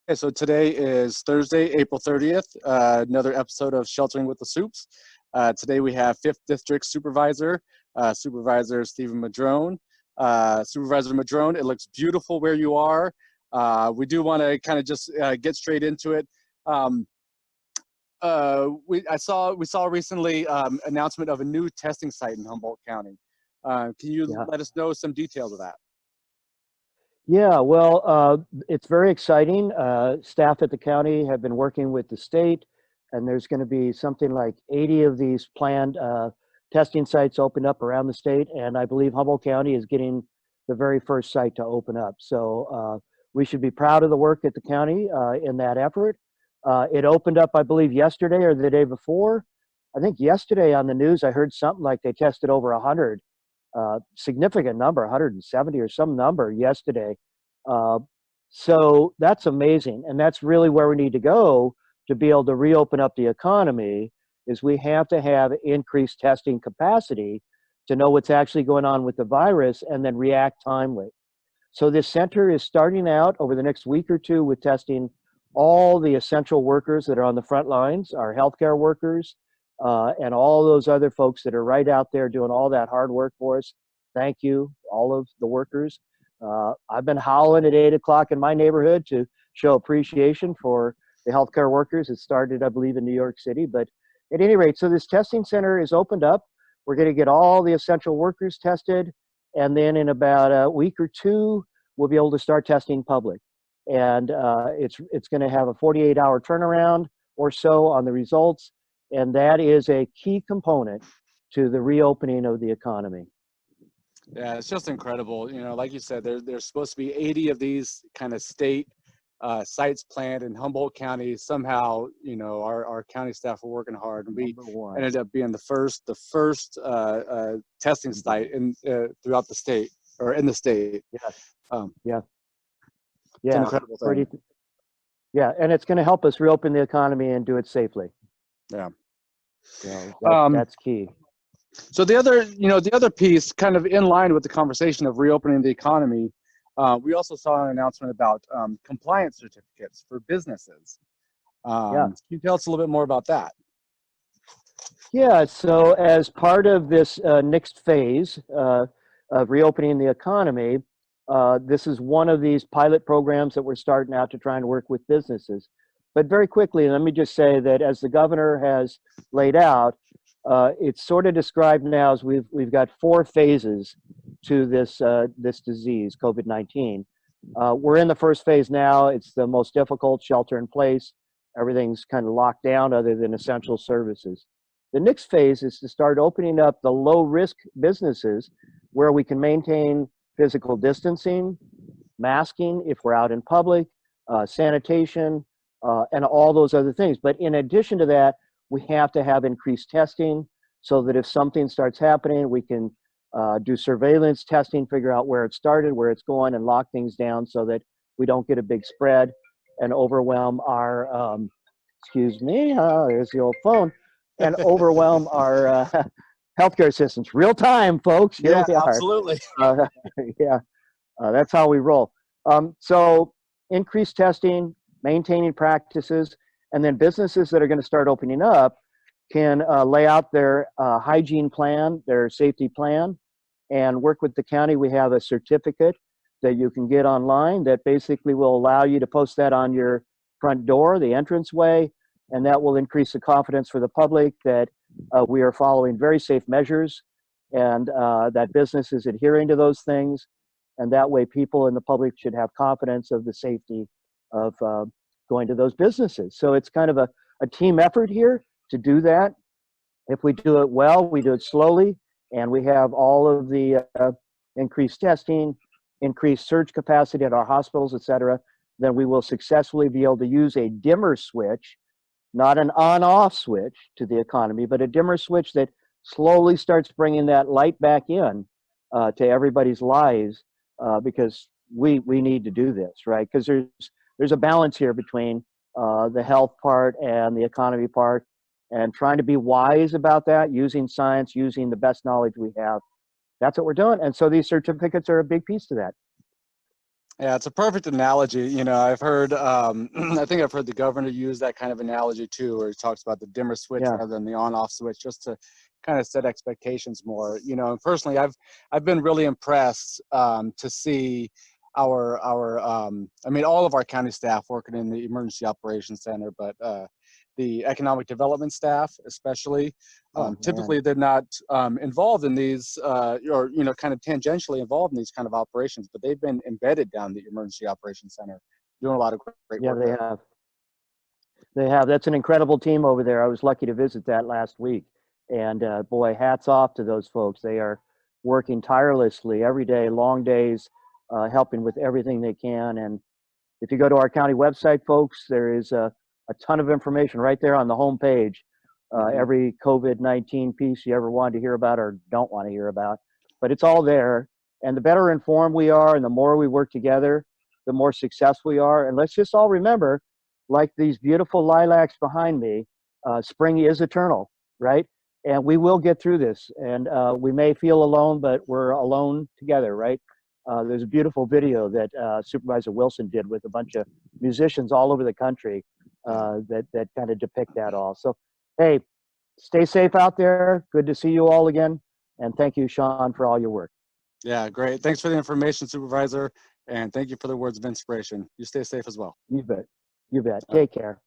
Okay, so today is Thursday, April 30th, another episode of Sheltering with the Supes. Today we have 5th District Supervisor, Supervisor Steven Madrone. Supervisor Madrone, it looks beautiful where you are. We do want to kind of just get straight into it. We saw recently announcement of a new testing site in Humboldt County. Can you let us know some details of that? Yeah, well, it's very exciting. Staff at the county have been working with the state, and there's going to be something like 80 of these planned testing sites opened up around the state, and I believe Humboldt County is getting the very first site to open up. So we should be proud of the work at the county in that effort. It opened up, I believe, yesterday or the day before. I think yesterday on the news, I heard something like they tested over 100. Significant number, 170 or some number yesterday. So that's amazing. And that's really where we need to go to be able to reopen up the economy is we have to have increased testing capacity to know what's actually going on with the virus and then react timely. So this center is starting out over the next week or two with testing all the essential workers that are on the front lines, our healthcare workers, and all those other folks that are right out there doing all that hard work for us. Thank you, all of the workers. I've been howling at 8 o'clock in my neighborhood to show appreciation for the healthcare workers. It started, I believe, in New York City. But at any rate, so this testing center is opened up. We're going to get all the essential workers tested. And then in about a week or two, we'll be able to start testing public. And it's going to have a 48-hour turnaround or so on the results. And that is a key component to the reopening of the economy. Yeah, it's just incredible. You know, like you said, there's supposed to be 80 of these kind of state sites planned in Humboldt County. Somehow, you know, our county staff were working hard, and we ended up being the first testing site throughout the state or in the state. Yeah. It's an incredible thing. Yeah, and it's going to help us reopen the economy and do it safely. Yeah. So that's key. So the other piece, kind of in line with the conversation of reopening the economy, we also saw an announcement about compliance certificates for businesses. Can you tell us a little bit more about that? Yeah, so as part of this next phase of reopening the economy, this is one of these pilot programs that we're starting out to try and work with businesses. But very quickly, let me just say that as the governor has laid out, it's sort of described now as we've got 4 phases to this disease, COVID-19. We're in the first phase now. It's the most difficult, shelter in place. Everything's kind of locked down other than essential services. The next phase is to start opening up the low-risk businesses where we can maintain physical distancing, masking if we're out in public, sanitation, and all those other things. But in addition to that, we have to have increased testing so that if something starts happening, we can do surveillance testing, figure out where it started, where it's going, and lock things down so that we don't get a big spread and overwhelm our, excuse me, there's the old phone, and overwhelm our healthcare systems. Real time, folks. Here we are. Absolutely. That's how we roll. So increased testing, maintaining practices, and then businesses that are going to start opening up can lay out their hygiene plan, their safety plan, and work with the county. We have a certificate that you can get online that basically will allow you to post that on your front door, the entranceway, and that will increase the confidence for the public that we are following very safe measures and that business is adhering to those things. And that way people in the public should have confidence of the safety of going to those businesses. So it's kind of a team effort here to do that. If we do it well, we do it slowly, and we have all of the increased testing, increased surge capacity at our hospitals, et cetera, then we will successfully be able to use a dimmer switch, not an on-off switch to the economy, but a dimmer switch that slowly starts bringing that light back in to everybody's lives because we need to do this, right? Because there's a balance here between the health part and the economy part, and trying to be wise about that, using science, using the best knowledge we have. That's what we're doing. And so these certificates are a big piece to that. Yeah, it's a perfect analogy. You know, I've heard, I think I've heard the governor use that kind of analogy too, where he talks about the dimmer switch Yeah. rather than the on-off switch, just to kind of set expectations more. You know, and personally, I've been really impressed to see I mean, all of our county staff working in the Emergency Operations Center, but the economic development staff, especially. Oh man. Typically, they're not involved in these, or you know, kind of tangentially involved in these kind of operations, but they've been embedded down the Emergency Operations Center, doing a lot of great Yeah, work they there. have. They have. That's an incredible team over there. I was lucky to visit that last week. And boy, hats off to those folks. They are working tirelessly every day, long days, helping with everything they can. And if you go to our county website, folks, there is a ton of information right there on the home page. Hmm. Every COVID-19 piece you ever wanted to hear about or don't want to hear about. But it's all there. And the better informed we are and the more we work together, the more successful we are. And let's just all remember, like these beautiful lilacs behind me, spring is eternal, right? And we will get through this. And we may feel alone, but we're alone together, right? There's a beautiful video that Supervisor Wilson did with a bunch of musicians all over the country Yeah. that kind of depict that all. So, hey, stay safe out there. Good to see you all again. And thank you, Sean, for all your work. Yeah, great. Thanks for the information, Supervisor, and thank you for the words of inspiration. You stay safe as well. You bet. You bet. All right. Take care.